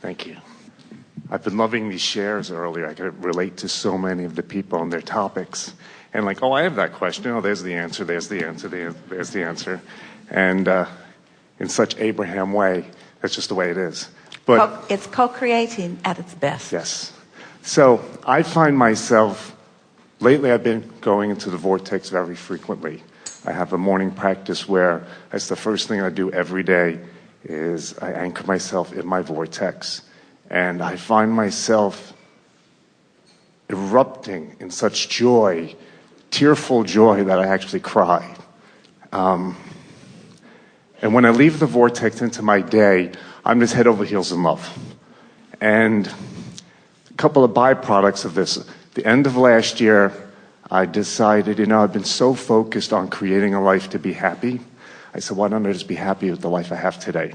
Thank you. I've been loving these shares earlier. I could relate to so many of the people and their topics. And like, oh, I have that question. Oh, there's the answer, there's the answer, there's the answer. And in such Abraham way, that's just the way it is. But it's co-creating at its best. yes. So I find myself, lately I've been going into the vortex very frequently. I have a morning practice where that's the first thing I do every day is I anchor myself in my vortex. And I find myself erupting in such joy, tearful joy that I actually cry. And when I leave the vortex into my day, I'm just head over heels in love. And a couple of byproducts of this. The end of last year, I decided, I've been so focused on creating a life to be happy. I said, why don't I just be happy with the life I have today?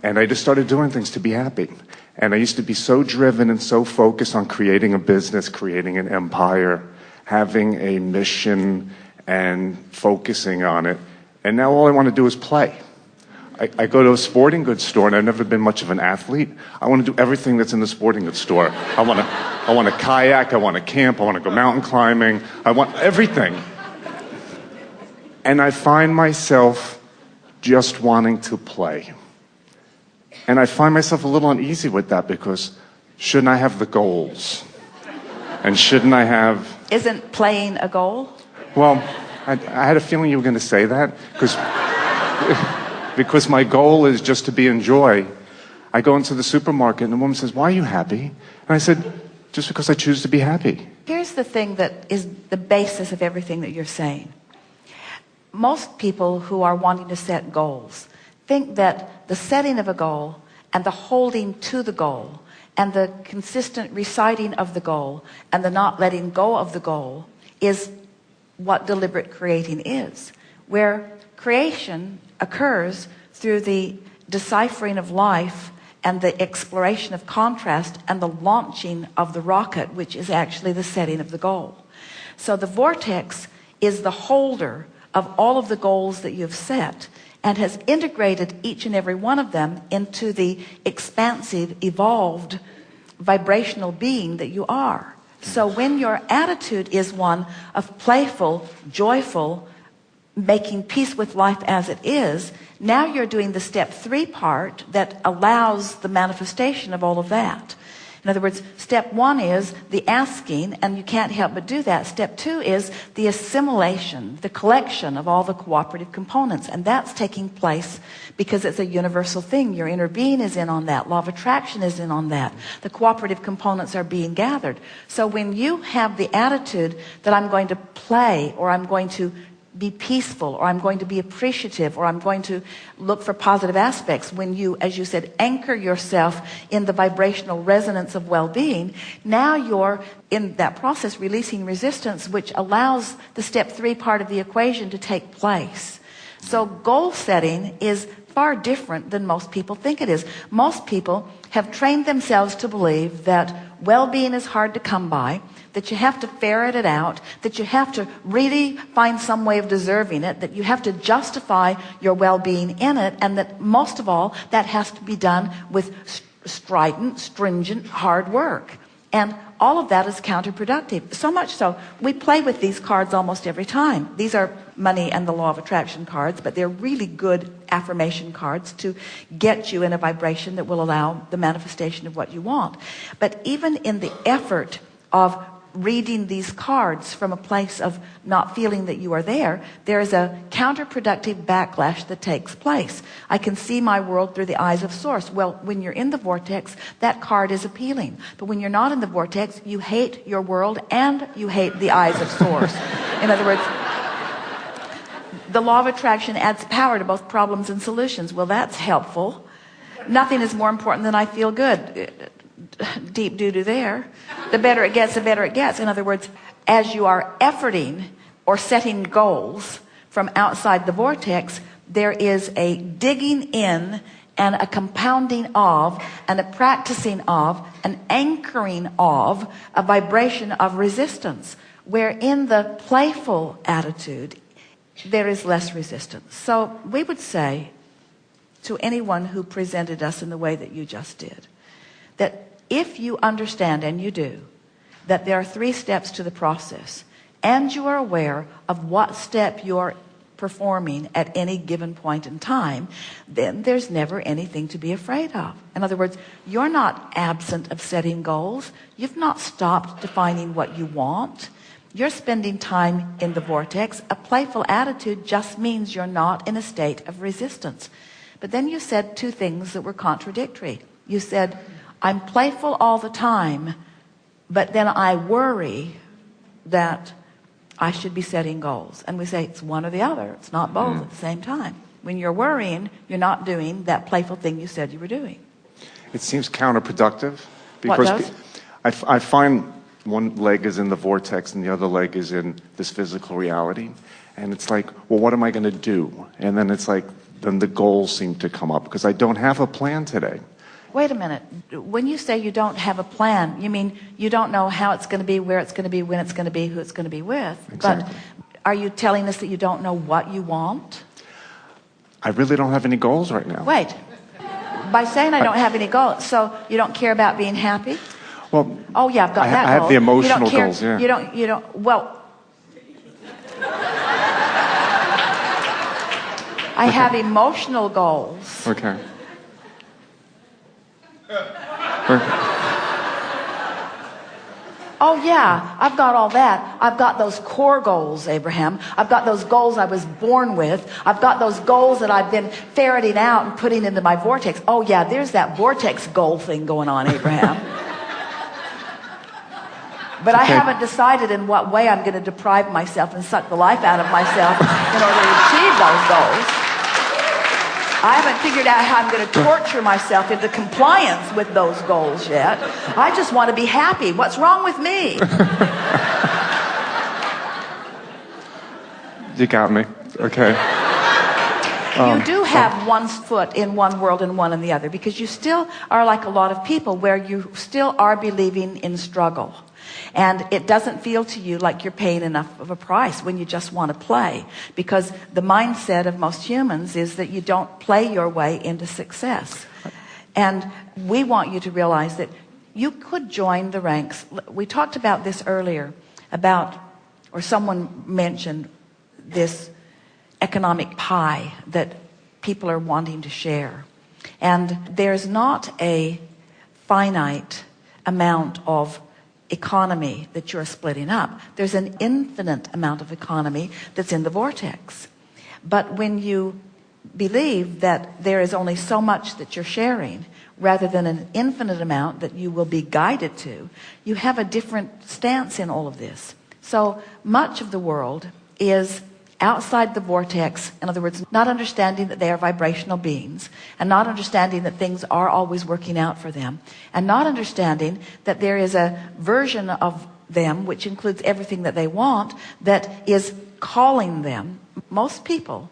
And I just started doing things to be happy. And I used to be so driven and so focused on creating a business, creating an empire, having a mission and focusing on it. And now all I want to do is play. I go to a sporting goods store, and I've never been much of an athlete. I want to do everything that's in the sporting goods store. I want to kayak, I want to camp, I want to go mountain climbing. I want everything. And I find myself just wanting to play. And I find myself a little uneasy with that because shouldn't I have the goals? And shouldn't I have... Isn't playing a goal? Well, I had a feeling you were going to say that because my goal is just to be in joy. I go into the supermarket and the woman says, why are you happy? And I said, just because I choose to be happy. Here's the thing that is the basis of everything that you're saying. Most people who are wanting to set goals think that the setting of a goal and the holding to the goal and the consistent reciting of the goal and the not letting go of the goal is what deliberate creating is. Where creation occurs through the deciphering of life and the exploration of contrast and the launching of the rocket, which is actually the setting of the goal. So the vortex is the holder of all of the goals that you've set and has integrated each and every one of them into the expansive, evolved, vibrational being that you are. So when your attitude is one of playful, joyful, making peace with life as it is, now you're doing the step 3 part that allows the manifestation of all of that. In other words, step 1 is the asking, and you can't help but do that. Step 2 is the assimilation, the collection of all the cooperative components. And that's taking place because it's a universal thing. Your inner being is in on that. Law of attraction is in on that. The cooperative components are being gathered. So when you have the attitude that I'm going to play, or I'm going to be peaceful, or I'm going to be appreciative, or I'm going to look for positive aspects, when you, as you said, anchor yourself in the vibrational resonance of well-being, now you're in that process releasing resistance, which allows the step 3 part of the equation to take place. So goal setting is far different than most people think it is. Most people have trained themselves to believe that well-being is hard to come by, that you have to ferret it out, that you have to really find some way of deserving it, that you have to justify your well-being in it, and that most of all, that has to be done with strident, stringent, hard work. And all of that is counterproductive. So much so, we play with these cards almost every time. These are money and the law of attraction cards, but they're really good affirmation cards to get you in a vibration that will allow the manifestation of what you want. But even in the effort of reading these cards from a place of not feeling that you are there, there is a counterproductive backlash that takes place. I can see my world through the eyes of source. Well, when you're in the vortex, that card is appealing. But when you're not in the vortex, you hate your world and you hate the eyes of source. In other words, the law of attraction adds power to both problems and solutions. Well, that's helpful. Nothing is more important than I feel good. Deep doo-doo there. The better it gets, the better it gets. In other words, as you are efforting or setting goals from outside the vortex, there is a digging in and a compounding of and a practicing of an anchoring of a vibration of resistance, where in the playful attitude there is less resistance. So we would say to anyone who presented us in the way that you just did, that if you understand, and you do, that there are 3 steps to the process, and you are aware of what step you're performing at any given point in time, then there's never anything to be afraid of. In other words, you're not absent of setting goals. You've not stopped defining what you want. You're spending time in the vortex. A playful attitude just means you're not in a state of resistance. But then you said 2 things that were contradictory. You said, I'm playful all the time, but then I worry that I should be setting goals. And we say it's one or the other. It's not both at the same time. When you're worrying, you're not doing that playful thing you said you were doing. It seems counterproductive. What Because does? I find one leg is in the vortex and the other leg is in this physical reality. And it's like, well, what am I going to do? And then it's like, then the goals seem to come up because I don't have a plan today. Wait a minute. When you say you don't have a plan, you mean you don't know how it's going to be, where it's going to be, when it's going to be, who it's going to be with. Exactly. But are you telling us that you don't know what you want? I really don't have any goals right now. Wait. By saying I don't have any goals, so you don't care about being happy? Well, oh yeah, I've got that I have goal. the emotional you don't care, goals, yeah. You don't, well, I have emotional goals. Okay. Oh yeah, I've got all that. I've got those core goals, Abraham. I've got those goals I was born with. I've got those goals that I've been ferreting out and putting into my vortex. Oh yeah, there's that vortex goal thing going on, Abraham. But I haven't decided in what way I'm going to deprive myself and suck the life out of myself in order to achieve those goals. I haven't figured out how I'm going to torture myself into compliance with those goals yet. I just want to be happy. What's wrong with me? You got me. Okay. You do have one foot in one world and one in the other, because you still are like a lot of people where you still are believing in struggle. And it doesn't feel to you like you're paying enough of a price when you just want to play, because the mindset of most humans is that you don't play your way into success. And we want you to realize that you could join the ranks. We talked about this earlier about, or someone mentioned this economic pie that people are wanting to share. And there's not a finite amount of economy that you're splitting up. There's an infinite amount of economy that's in the vortex. But when you believe that there is only so much that you're sharing rather than an infinite amount that you will be guided to, you have a different stance in all of this. So much of the world is outside the vortex. In other words, not understanding that they are vibrational beings, and not understanding that things are always working out for them, and not understanding that there is a version of them, which includes everything that they want, that is calling them. Most people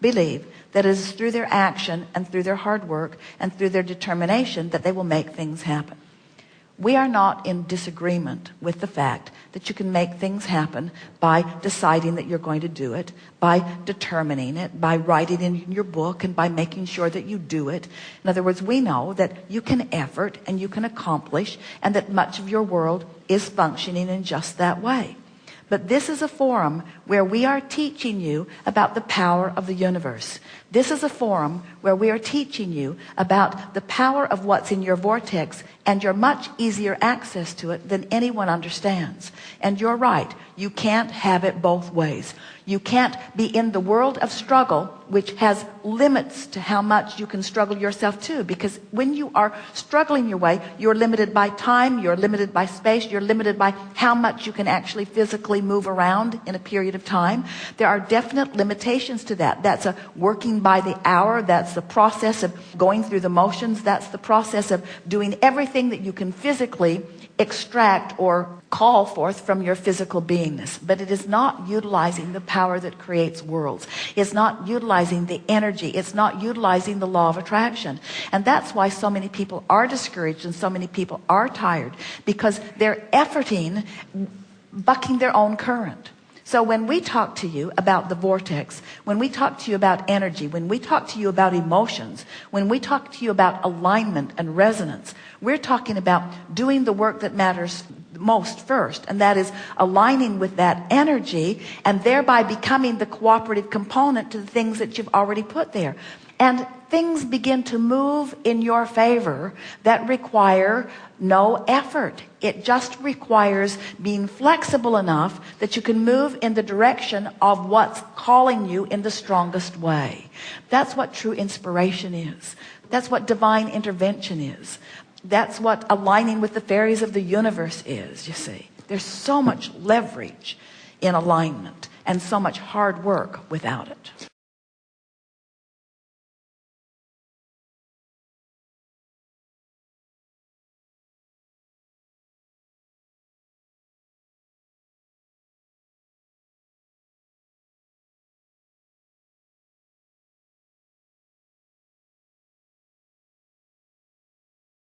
believe that it is through their action and through their hard work and through their determination that they will make things happen. We are not in disagreement with the fact that you can make things happen by deciding that you're going to do it, by determining it, by writing in your book, and by making sure that you do it. In other words, we know that you can effort and you can accomplish, and that much of your world is functioning in just that way. But this is a forum where we are teaching you about the power of the universe. This is a forum where we are teaching you about the power of what's in your vortex and your much easier access to it than anyone understands. And you're right. You can't have it both ways. You can't be in the world of struggle, which has limits to how much you can struggle yourself too. Because when you are struggling your way, you're limited by time, you're limited by space, you're limited by how much you can actually physically move around in a period of time. There are definite limitations to that. That's a working by the hour. That's the process of going through the motions. That's the process of doing everything that you can physically extract or call forth from your physical beingness. But it is not utilizing the power that creates worlds. It's not utilizing the energy. It's not utilizing the law of attraction. And that's why so many people are discouraged and so many people are tired, because they're efforting, bucking their own current. So when we talk to you about the vortex, when we talk to you about energy, when we talk to you about emotions, when we talk to you about alignment and resonance, we're talking about doing the work that matters most first, and that is aligning with that energy and thereby becoming the cooperative component to the things that you've already put there. And things begin to move in your favor that require no effort. It just requires being flexible enough that you can move in the direction of what's calling you in the strongest way. That's what true inspiration is. That's what divine intervention is. That's what aligning with the fairies of the universe is, you see. There's so much leverage in alignment and so much hard work without it.